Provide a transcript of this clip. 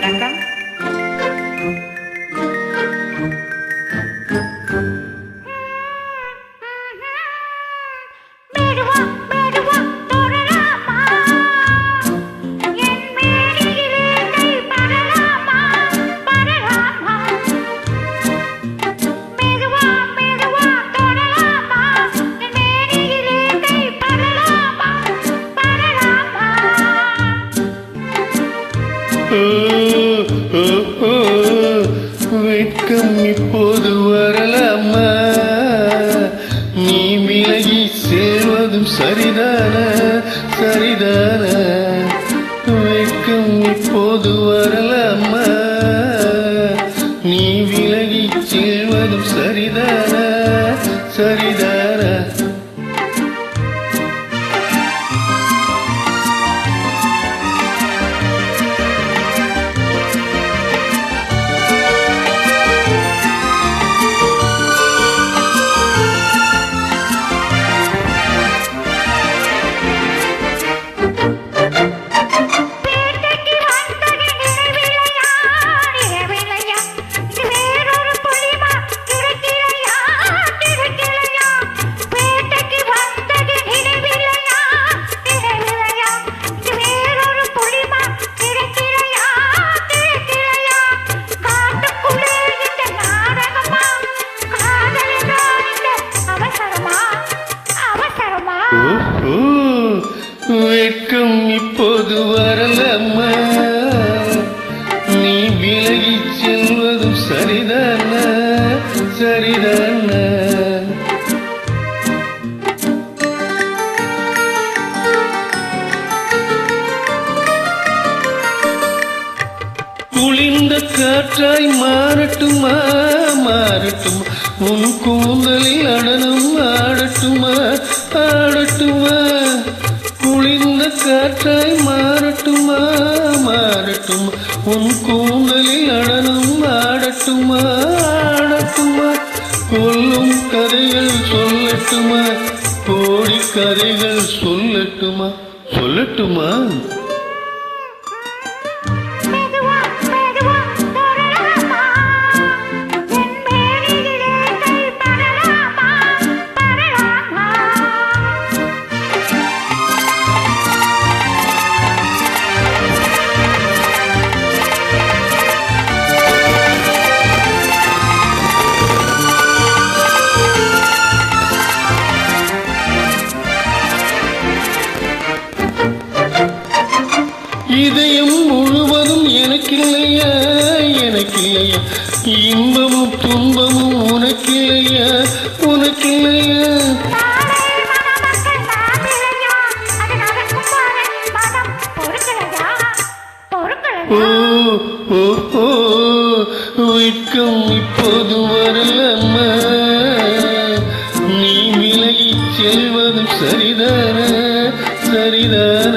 வணக்கம். வெட்கம் இப்போது வரலாமா? நீ விலகி சேர்வதும் சரிதான சரிதான? வெட்கம் இப்போது வரலாமா? நீ விலகி சேர்வதும் சரிதான சரிதான? வெட்கம் இப்போது வரலாமா? நீ விலகி செல்வதும் சரிதான சரிதான? குளிர்ந்த காற்றாய் மாறட்டுமா மாறட்டுமா? உன் கூந்தலில் நடனம் ஆடட்டுமா ஆடட்டுமா? குளிர்ந்த காற்றாய் மாறட்டுமா மாறட்டுமா? உன் கூந்தலில் நடனம் ஆடட்டுமா ஆடட்டுமா? கொல்லும் கதைகள் சொல்லட்டுமா? கோடி கதைகள் சொல்லட்டுமா சொல்லட்டுமா? இதயம் முழுவதும் எனக்கில்லையா எனக்கில்லையா? இன்பமும் துன்பமும் உனக்கில்லையா உனக்கில்லையா? ஓ ஓ ஓ வெட்கம் இப்போது வரலாமா? நீ விலகி செல்வதும் சரிதான சரிதான?